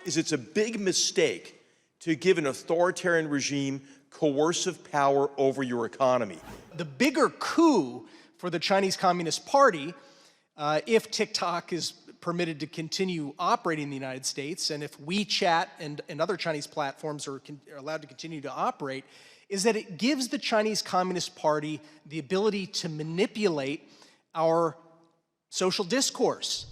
is it's a big mistake to give an authoritarian regime coercive power over your economy. The bigger coup for the Chinese Communist Party, if TikTok is permitted to continue operating in the United States, and if WeChat and other Chinese platforms are allowed to continue to operate, is that it gives the Chinese Communist Party the ability to manipulate our social discourse.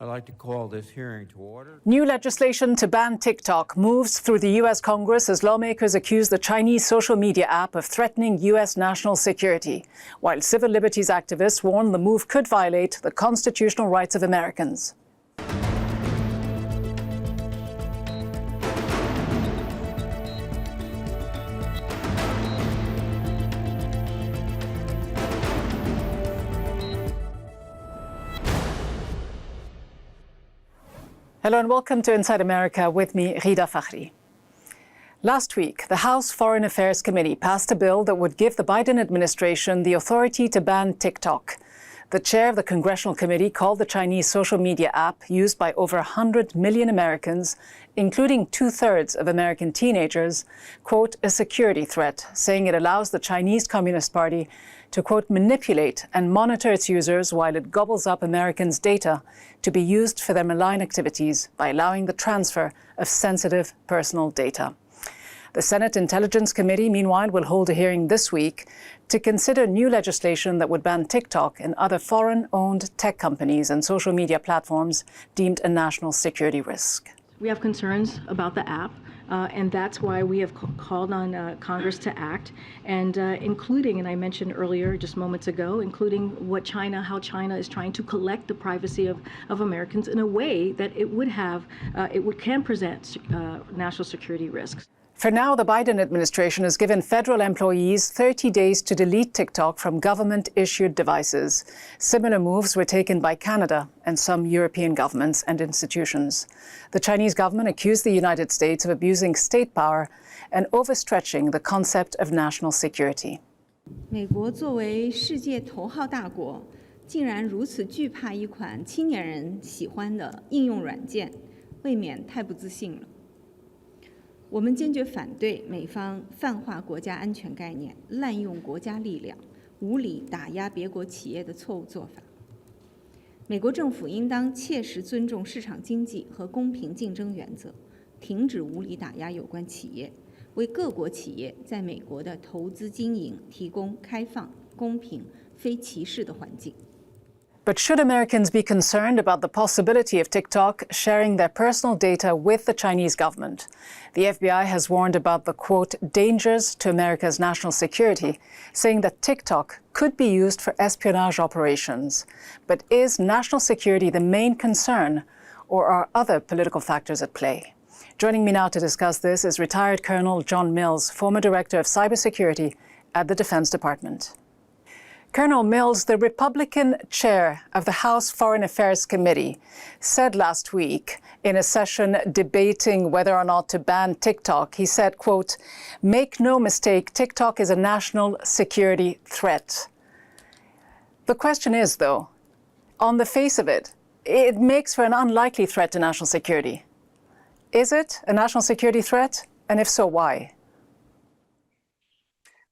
I'd like to call this hearing to order. New legislation to ban TikTok moves through the U.S. Congress as lawmakers accuse the Chinese social media app of threatening U.S. national security, while civil liberties activists warn the move could violate the constitutional rights of Americans. Hello and welcome to Inside America with me, Ghida Fakhry. Last week, the House Foreign Affairs Committee passed a bill that would give the Biden administration the authority to ban TikTok. The chair of the Congressional Committee called the Chinese social media app used by over 100 million Americans, including 2/3 of American teenagers, quote, a security threat, saying it allows the Chinese Communist Party to, quote, manipulate and monitor its users while it gobbles up Americans' data to be used for their malign activities by allowing the transfer of sensitive personal data. The Senate Intelligence Committee, meanwhile, will hold a hearing this week to consider new legislation that would ban TikTok and other foreign-owned tech companies and social media platforms deemed a national security risk. We have concerns about the app. And that's why we have called on Congress to act, and including, and I mentioned earlier, just moments ago, including how China is trying to collect the privacy of Americans in a way that can present national security risks. For now, the Biden administration has given federal employees 30 days to delete TikTok from government-issued devices. Similar moves were taken by Canada and some European governments and institutions. The Chinese government accused the United States of abusing state power and overstretching the concept of national security. 美国作为世界头号大国，竟然如此惧怕一款青年人喜欢的应用软件，未免太不自信了。 我们坚决反对美方泛化国家安全概念、滥用国家力量、无理打压别国企业的错误做法。美国政府应当切实尊重市场经济和公平竞争原则，停止无理打压有关企业，为各国企业在美国的投资经营提供开放、公平、非歧视的环境。 But should Americans be concerned about the possibility of TikTok sharing their personal data with the Chinese government? The FBI has warned about the, quote, dangers to America's national security, saying that TikTok could be used for espionage operations. But is national security the main concern, or are other political factors at play? Joining me now to discuss this is retired Colonel John Mills, former Director of Cybersecurity at the Defense Department. Colonel Mills, the Republican chair of the House Foreign Affairs Committee, said last week in a session debating whether or not to ban TikTok, he said, quote, make no mistake, TikTok is a national security threat. The question is, though, on the face of it, it makes for an unlikely threat to national security. Is it a national security threat? And if so, why?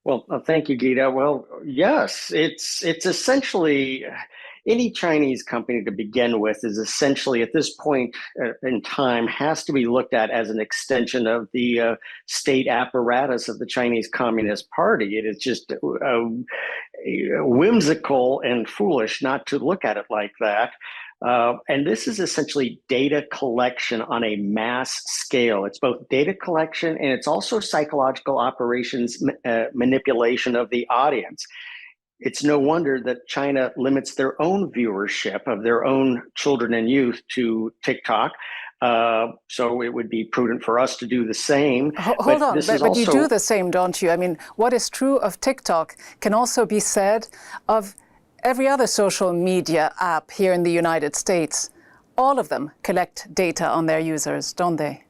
Well, thank you, Ghida. Well, yes, it's essentially any Chinese company to begin with is essentially at this point in time has to be looked at as an extension of the state apparatus of the Chinese Communist Party. It is just whimsical and foolish not to look at it like that. And this is essentially data collection on a mass scale. It's both data collection and it's also psychological operations manipulation of the audience. It's no wonder that China limits their own viewership of their own children and youth to TikTok. So it would be prudent for us to do the same. Hold on, but you do the same, don't you? I mean, what is true of TikTok can also be said of every other social media app here in the United States. All of them collect data on their users, don't they?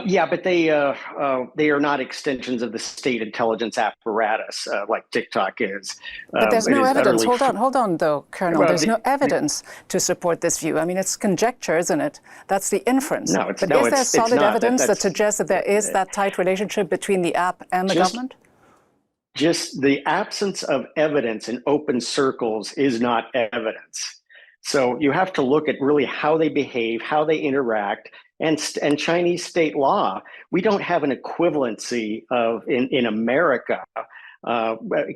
Yeah, but they are not extensions of the state intelligence apparatus like TikTok is. But there's no evidence. Hold on, though, Colonel. Well, there's no evidence to support this view. I mean, it's conjecture, isn't it? That's the inference. No, but is there solid evidence that suggests that there is that tight relationship between the app and the government? Just the absence of evidence in open circles is not evidence. So you have to look at really how they behave, how they interact, and Chinese state law. We don't have an equivalency of in America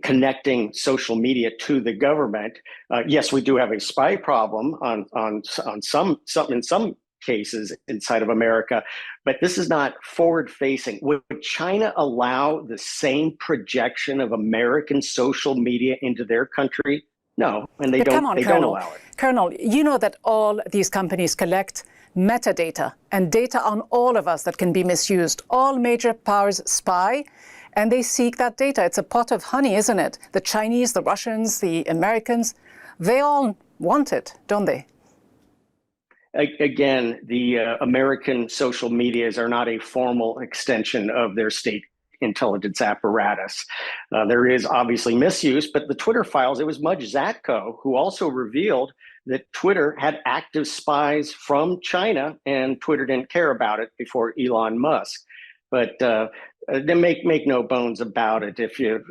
connecting social media to the government. Yes, we do have a spy problem on some in some cases inside of America, but this is not forward-facing. Would China allow the same projection of American social media into their country? No, and they don't allow it. Colonel, you know that all these companies collect metadata and data on all of us that can be misused. All major powers spy, and they seek that data. It's a pot of honey, isn't it? The Chinese, the Russians, the Americans, they all want it, don't they? Again, the American social medias are not a formal extension of their state intelligence apparatus. There is obviously misuse, but the Twitter files, it was Mudge Zatko who also revealed that Twitter had active spies from China, and Twitter didn't care about it before Elon Musk. But they make no bones about it.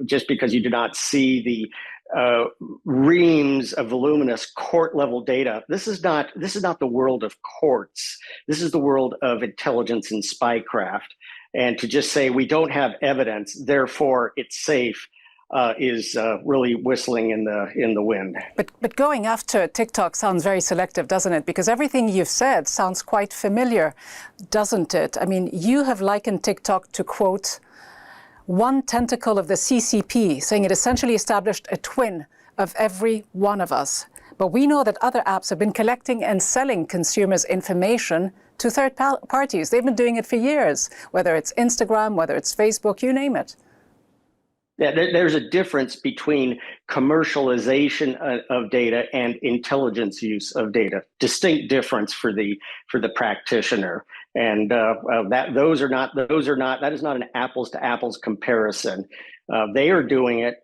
Just because you do not see the reams of voluminous court-level data, this is not the world of courts. This is the world of intelligence and spycraft. And to just say we don't have evidence, therefore it's safe, is really whistling in the wind. But going after TikTok sounds very selective, doesn't it? Because everything you've said sounds quite familiar, doesn't it? I mean, you have likened TikTok to, quote, one tentacle of the CCP, saying it essentially established a twin of every one of us. But we know that other apps have been collecting and selling consumers' information to third parties. They've been doing it for years, whether it's Instagram, whether it's Facebook, you name it. Yeah, there's a difference between commercialization of data and intelligence use of data. Distinct difference for the practitioner, and that is not an apples to apples comparison. They are doing it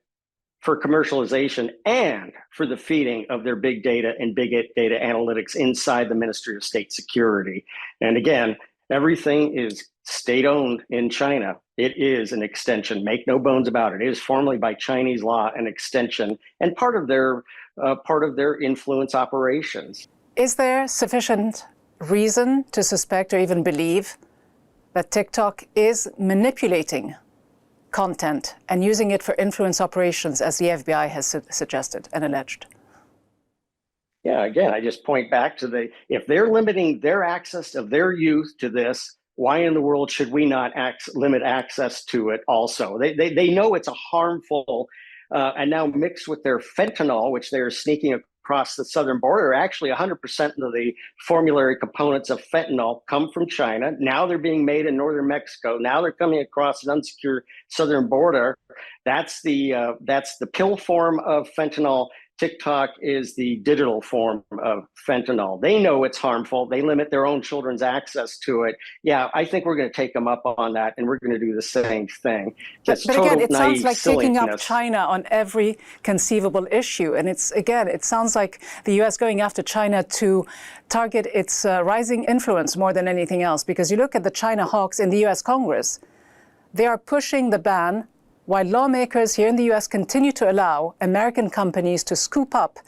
for commercialization and for the feeding of their big data and big data analytics inside the Ministry of State Security. And again, everything is state-owned in China. It is an extension, make no bones about it. It is formally by Chinese law an extension and part of their influence operations. Is there sufficient reason to suspect or even believe that TikTok is manipulating content and using it for influence operations, as the FBI has suggested and alleged? Yeah, again, I just point back to if they're limiting their access of their youth to this, why in the world should we not limit access to it also? They know it's a harmful, and now mixed with their fentanyl, which they're sneaking across the southern border. Actually, 100% of the formulary components of fentanyl come from China. Now they're being made in northern Mexico. Now they're coming across an unsecure southern border. That's the pill form of fentanyl. TikTok is the digital form of fentanyl. They know it's harmful. They limit their own children's access to it. Yeah, I think we're going to take them up on that, and we're going to do the same thing. But again, it sounds like taking up China on every conceivable issue. And it sounds like the U.S. going after China to target its rising influence more than anything else. Because you look at the China hawks in the U.S. Congress, they are pushing the ban while lawmakers here in the U.S. continue to allow American companies to scoop up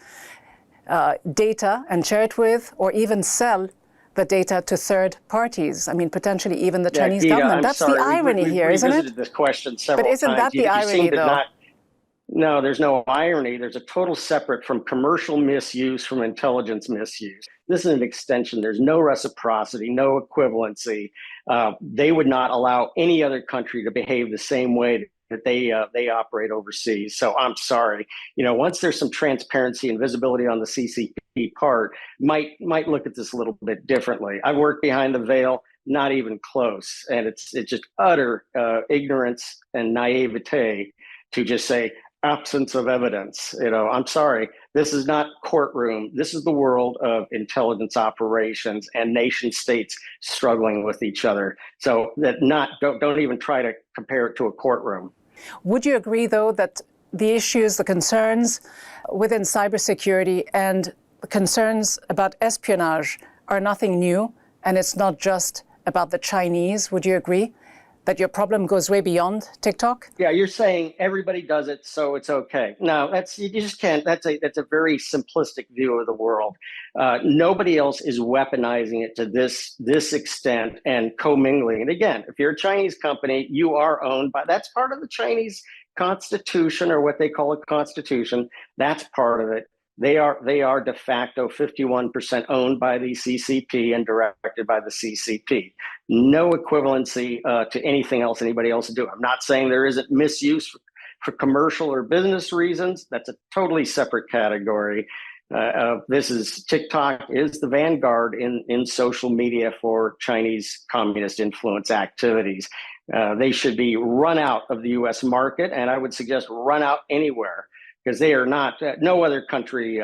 data and share it with, or even sell the data to third parties. I mean, potentially even the Chinese Ghida, government. That's the irony here, isn't it? We've revisited this question several times. But isn't that the irony, though? No, there's no irony. There's a total separate from commercial misuse, from intelligence misuse. This is an extension. There's no reciprocity, no equivalency. They would not allow any other country to behave the same way that they operate overseas. So I'm sorry. Once there's some transparency and visibility on the CCP part, might look at this a little bit differently. I work behind the veil, not even close, and it's just utter ignorance and naivete to just say, absence of evidence. I'm sorry. This is not courtroom. This is the world of intelligence operations and nation states struggling with each other. So don't even try to compare it to a courtroom. Would you agree, though, that the issues, the concerns within cybersecurity and concerns about espionage are nothing new, and it's not just about the Chinese? Would you agree that your problem goes way beyond TikTok? Yeah, you're saying everybody does it, so it's okay. No, you just can't. That's a very simplistic view of the world. Nobody else is weaponizing it to this extent and commingling. And again, if you're a Chinese company, you are owned by. That's part of the Chinese constitution, or what they call a constitution. That's part of it. They are de facto 51% owned by the CCP and directed by the CCP. No equivalency to anything else anybody else would do. I'm not saying there isn't misuse for commercial or business reasons. That's a totally separate category. TikTok is the vanguard in social media for Chinese communist influence activities. They should be run out of the US market, and I would suggest run out anywhere, because they are not, no other country,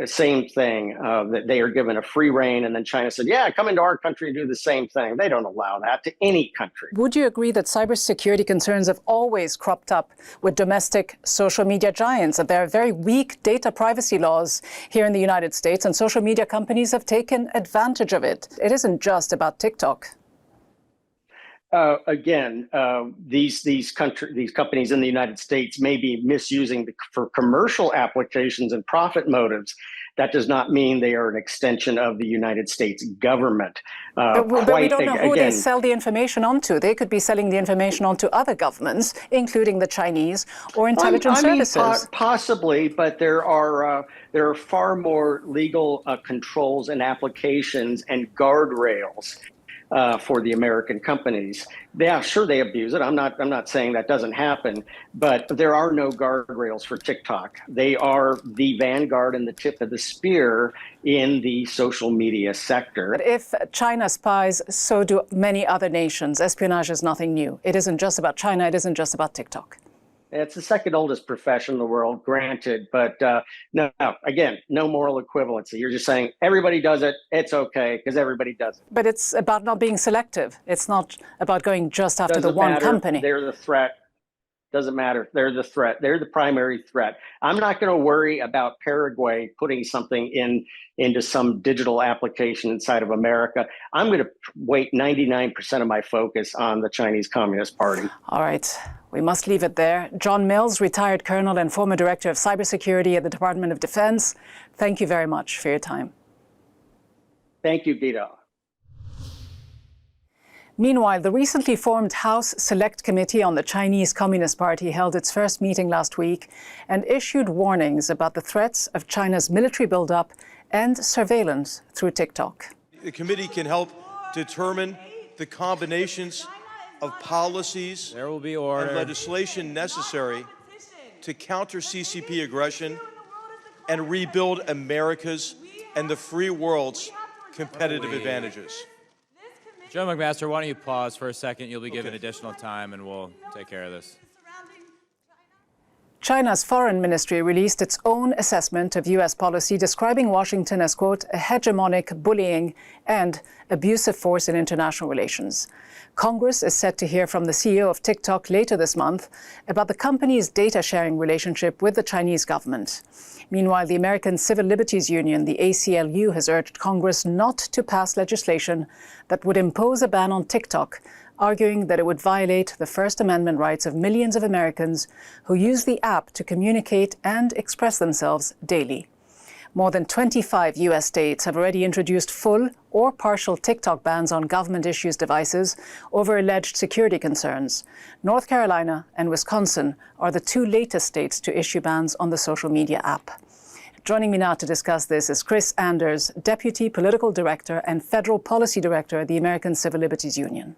same thing, that they are given a free rein, and then China said, yeah, come into our country and do the same thing. They don't allow that to any country. Would you agree that cybersecurity concerns have always cropped up with domestic social media giants, that there are very weak data privacy laws here in the United States, and social media companies have taken advantage of it? It isn't just about TikTok. These companies in the United States may be misusing for commercial applications and profit motives. That does not mean they are an extension of the United States government. But we don't know who they sell the information onto. They could be selling the information onto other governments, including the Chinese or intelligence services. Possibly, but there are far more legal controls and applications and guardrails for the American companies. Yeah, sure, they abuse it. I'm not saying that doesn't happen, but there are no guardrails for TikTok. They are the vanguard and the tip of the spear in the social media sector. But if China spies, so do many other nations. Espionage is nothing new. It isn't just about China. It isn't just about TikTok. It's the second oldest profession in the world, granted, but no, again, no moral equivalency. You're just saying everybody does it, it's okay, because everybody does it. But it's about not being selective. It's not about going just after the one company. They're the threat. Doesn't matter. They're the threat. They're the primary threat. I'm not going to worry about Paraguay putting something into some digital application inside of America. I'm going to weight 99% of my focus on the Chinese Communist Party. All right. We must leave it there. John Mills, retired colonel and former director of cybersecurity at the Department of Defense, thank you very much for your time. Thank you, Ghida. Meanwhile, the recently formed House Select Committee on the Chinese Communist Party held its first meeting last week and issued warnings about the threats of China's military buildup and surveillance through TikTok. The committee can help determine the combinations of policies there will be order. And legislation necessary to counter CCP aggression and rebuild America's and the free world's competitive advantages. Joe McMaster, why don't you pause for a second? You'll be given additional time, and we'll take care of this. China's foreign ministry released its own assessment of U.S. policy, describing Washington as, quote, a hegemonic, bullying, and abusive force in international relations. Congress is set to hear from the CEO of TikTok later this month about the company's data-sharing relationship with the Chinese government. Meanwhile, the American Civil Liberties Union, the ACLU, has urged Congress not to pass legislation that would impose a ban on TikTok, arguing that it would violate the First Amendment rights of millions of Americans who use the app to communicate and express themselves daily. More than 25 U.S. states have already introduced full or partial TikTok bans on government-issued devices over alleged security concerns. North Carolina and Wisconsin are the two latest states to issue bans on the social media app. Joining me now to discuss this is Chris Anders, Deputy Political Director and Federal Policy Director at the American Civil Liberties Union.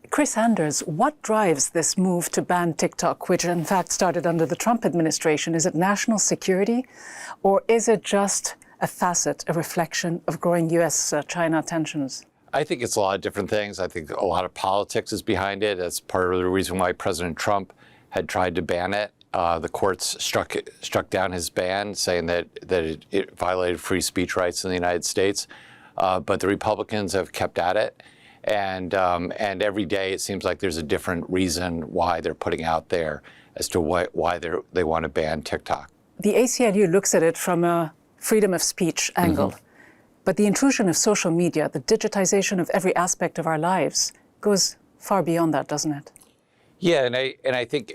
Chris Anders, what drives this move to ban TikTok, which in fact started under the Trump administration? Is it national security, or is it just a facet, a reflection of growing U.S.-China tensions? I think it's a lot of different things. I think a lot of politics is behind it. That's part of the reason why President Trump had tried to ban it. the courts struck down his ban, saying that it violated free speech rights in the United States. But the Republicans have kept at it, and every day it seems like there's a different reason why they're putting out there as to why they want to ban TikTok. The ACLU looks at it from a freedom of speech angle, but the intrusion of social media, the digitization of every aspect of our lives, goes far beyond that, doesn't it? Yeah, and I think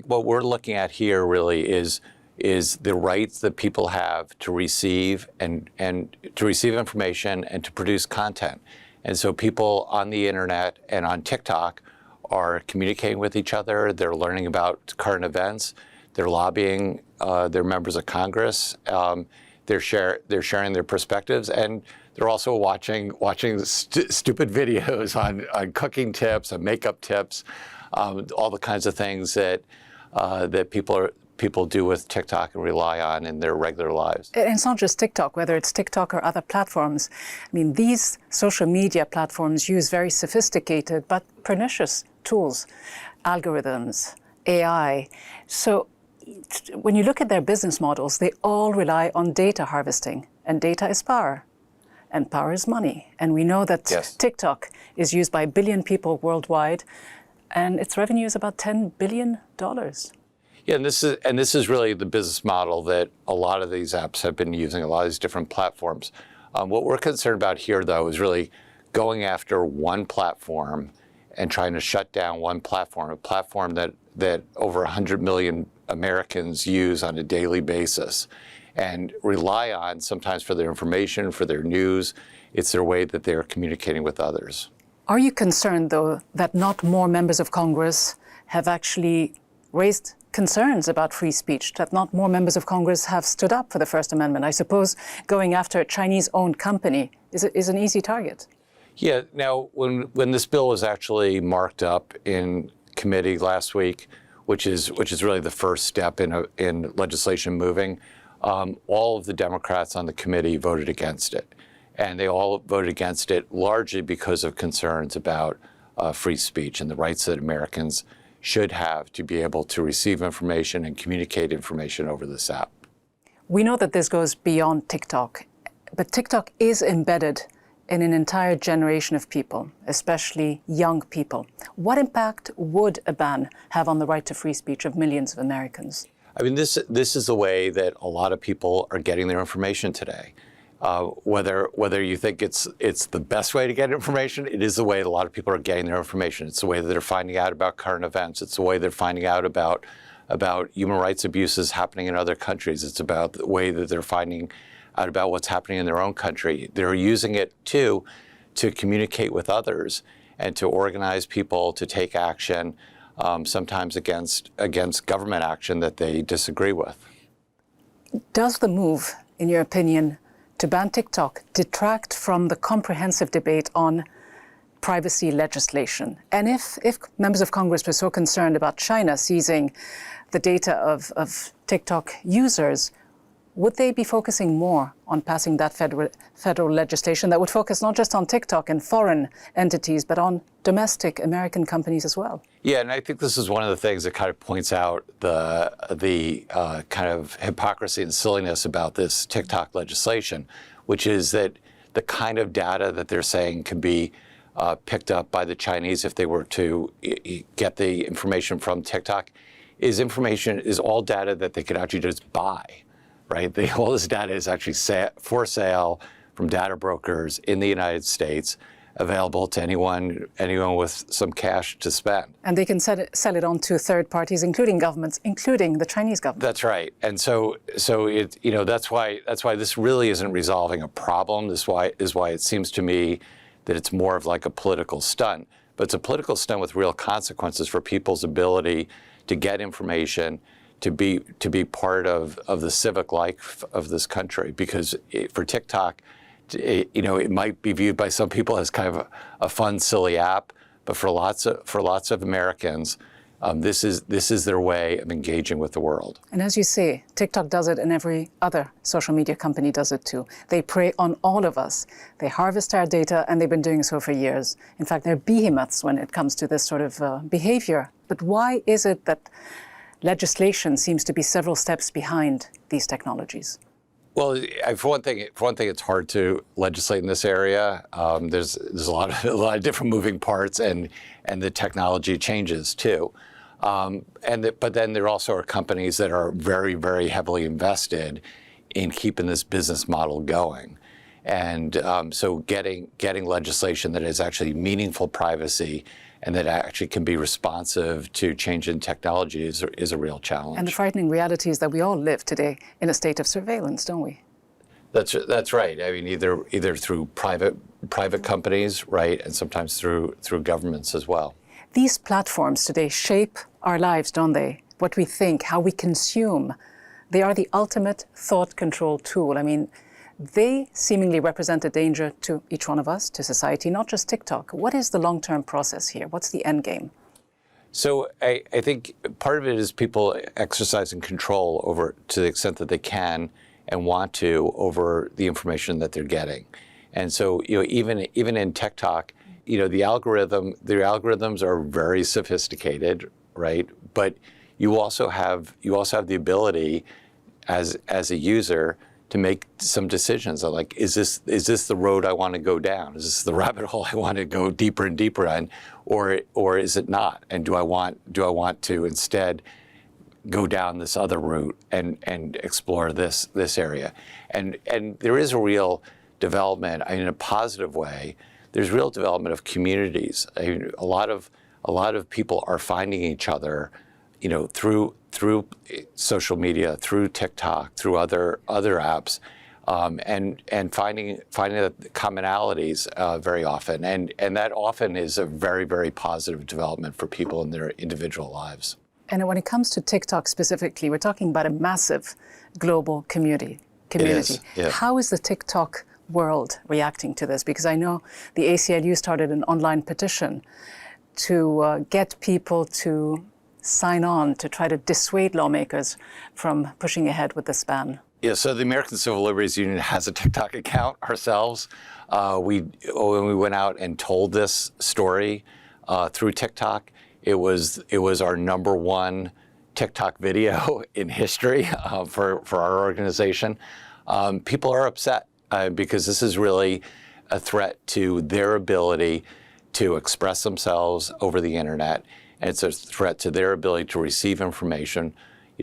what we're looking at here really is the rights that people have to receive and to receive information and to produce content. And so people on the internet and on TikTok are communicating with each other. They're learning about current events. They're lobbying their members of Congress. They're sharing their perspectives, and they're also watching stupid videos on cooking tips, on makeup tips, all the kinds of things that people do with TikTok and rely on in their regular lives. And it's not just TikTok, whether it's TikTok or other platforms. I mean, these social media platforms use very sophisticated but pernicious tools, algorithms, AI. So when you look at their business models, they all rely on data harvesting, and data is power, and power is money. And we know that TikTok is used by 1 billion people worldwide, and its revenue is about $10 billion. Yeah, and this is really the business model that a lot of these apps have been using, a lot of these different platforms. What we're concerned about here, though, is really going after one platform and trying to shut down one platform, a platform that over 100 million Americans use on a daily basis and rely on sometimes for their information, for their news. It's their way that they're communicating with others. Are you concerned, though, that not more members of Congress have actually raised concerns about free speech, that not more members of Congress have stood up for the First Amendment? I suppose going after a Chinese-owned company is an easy target. Yeah. Now, when this bill was actually marked up in committee last week, which is really the first step in legislation moving, all of the Democrats on the committee voted against it. And they all voted against it largely because of concerns about free speech and the rights that Americans should have to be able to receive information and communicate information over this app. We know that this goes beyond TikTok, but TikTok is embedded in an entire generation of people, especially young people. What impact would a ban have on the right to free speech of millions of Americans? I mean, this is the way that a lot of people are getting their information today. Whether you think it's the best way to get information, it is the way a lot of people are getting their information. It's the way that they're finding out about current events. It's the way they're finding out about human rights abuses happening in other countries. It's about the way that they're finding out about what's happening in their own country. They're using it too to communicate with others and to organize people to take action, sometimes against government action that they disagree with. Does the move, in your opinion, to ban TikTok detract from the comprehensive debate on privacy legislation? And if members of Congress were so concerned about China seizing the data of TikTok users, would they be focusing more on passing that federal legislation that would focus not just on TikTok and foreign entities, but on domestic American companies as well? Yeah, and I think this is one of the things that kind of points out the kind of hypocrisy and silliness about this TikTok legislation, which is that the kind of data that they're saying can be picked up by the Chinese if they were to get the information from TikTok is all data that they could actually just buy. Right? All this data is actually for sale from data brokers in the United States, available to anyone with some cash to spend. And they can sell it on to third parties, including governments, including the Chinese government. that's right. And so that's why this really isn't resolving a problem. This is why it seems to me that it's more of like a political stunt. But it's a political stunt with real consequences for people's ability to get information, to be part of the civic life of this country. Because for TikTok, it might be viewed by some people as kind of a fun, silly app, but for lots of Americans, this is their way of engaging with the world. And as you say, TikTok does it, and every other social media company does it too. They prey on all of us. They harvest our data, and they've been doing so for years. In fact, they're behemoths when it comes to this sort of behavior. But why is it that legislation seems to be several steps behind these technologies. Well, for one thing, it's hard to legislate in this area. There's a lot of different moving parts, and the technology changes too. But then there also are companies that are very, very heavily invested in keeping this business model going, and so getting legislation that is actually meaningful privacy and that actually can be responsive to change in technology is a real challenge. And the frightening reality is that we all live today in a state of surveillance, don't we? That's right. I mean, either through private companies, right, and sometimes through governments as well. These platforms today shape our lives, don't they? What we think, how we consume. They are the ultimate thought control tool. I mean, they seemingly represent a danger to each one of us, to society, not just TikTok. What is the long-term process here? What's the end game? So I think part of it is people exercising control over, to the extent that they can and want to, over the information that they're getting. And so, even in TikTok, the algorithms are very sophisticated, right? But you also have the ability as a user to make some decisions like, is this the road I want to go down? Is this the rabbit hole I want to go deeper and deeper in, or is it not? And do I want to instead go down this other route and explore this area? And there is a real development in a positive way. There's real development of communities. I mean, a lot of people are finding each other, through social media, through TikTok, through other apps, and finding commonalities very often, and that often is a very, very positive development for people in their individual lives. And when it comes to TikTok specifically, we're talking about a massive global community. It is, yeah. How is the TikTok world reacting to this? Because I know the ACLU started an online petition to get people to sign on to try to dissuade lawmakers from pushing ahead with this ban. Yeah, so the American Civil Liberties Union has a TikTok account ourselves. When we went out and told this story through TikTok, it was our #1 TikTok video in history for our organization. People are upset because this is really a threat to their ability to express themselves over the internet. And it's a threat to their ability to receive information,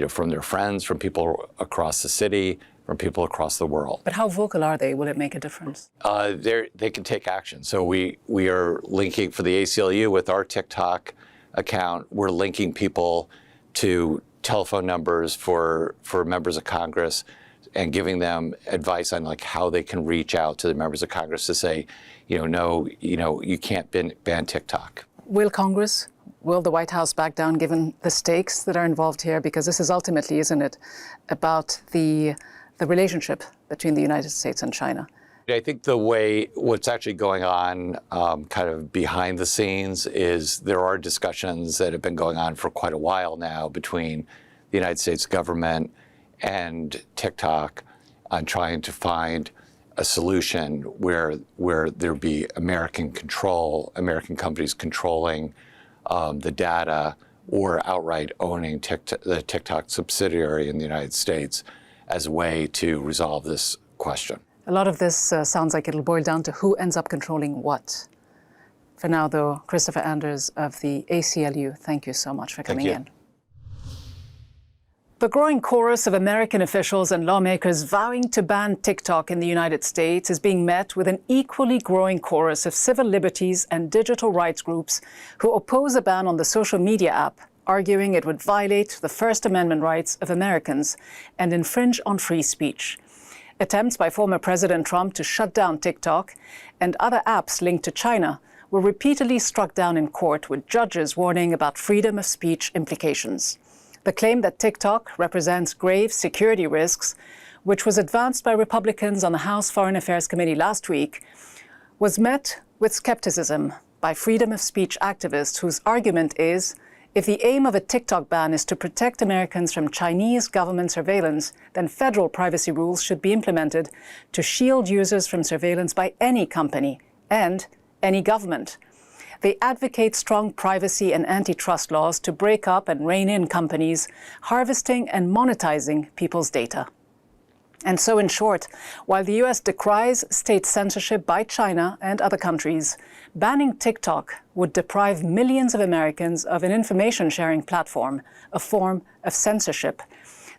from their friends, from people across the city, from people across the world. But how vocal are they? Will it make a difference? They can take action. So we are linking for the ACLU with our TikTok account. We're linking people to telephone numbers for members of Congress and giving them advice on how they can reach out to the members of Congress to say, no, you can't ban TikTok. Will the White House back down given the stakes that are involved here? Because this is ultimately, isn't it, about the relationship between the United States and China? I think what's actually going on kind of behind the scenes is there are discussions that have been going on for quite a while now between the United States government and TikTok on trying to find a solution where there be American control, American companies controlling the data or outright owning the TikTok subsidiary in the United States as a way to resolve this question. A lot of this sounds like it'll boil down to who ends up controlling what. For now, though, Christopher Anders of the ACLU, thank you so much for coming in. The growing chorus of American officials and lawmakers vowing to ban TikTok in the United States is being met with an equally growing chorus of civil liberties and digital rights groups who oppose a ban on the social media app, arguing it would violate the First Amendment rights of Americans and infringe on free speech. Attempts by former President Trump to shut down TikTok and other apps linked to China were repeatedly struck down in court, with judges warning about freedom of speech implications. The claim that TikTok represents grave security risks, which was advanced by Republicans on the House Foreign Affairs Committee last week, was met with skepticism by freedom of speech activists whose argument is, if the aim of a TikTok ban is to protect Americans from Chinese government surveillance, then federal privacy rules should be implemented to shield users from surveillance by any company and any government. They advocate strong privacy and antitrust laws to break up and rein in companies harvesting and monetizing people's data. And so, in short, while the US decries state censorship by China and other countries, banning TikTok would deprive millions of Americans of an information-sharing platform, a form of censorship.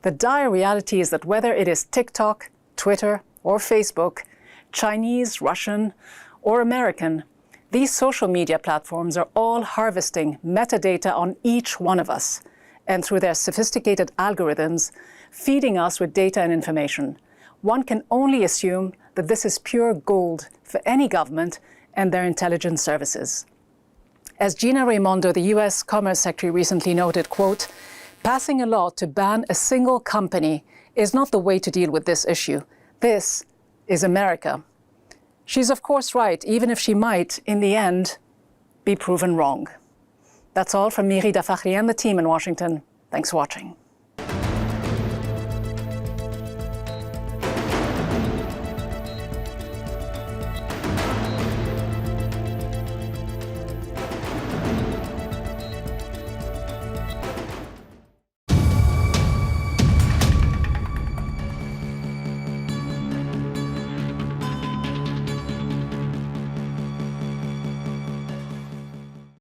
The dire reality is that whether it is TikTok, Twitter, or Facebook, Chinese, Russian, or American, these social media platforms are all harvesting metadata on each one of us, and through their sophisticated algorithms, feeding us with data and information. One can only assume that this is pure gold for any government and their intelligence services. As Gina Raimondo, the US Commerce Secretary, recently noted, quote, "Passing a law to ban a single company is not the way to deal with this issue. This is America." She's of course right, even if she might, in the end, be proven wrong. That's all from me, Ghida, Fakhry, and the team in Washington. Thanks for watching.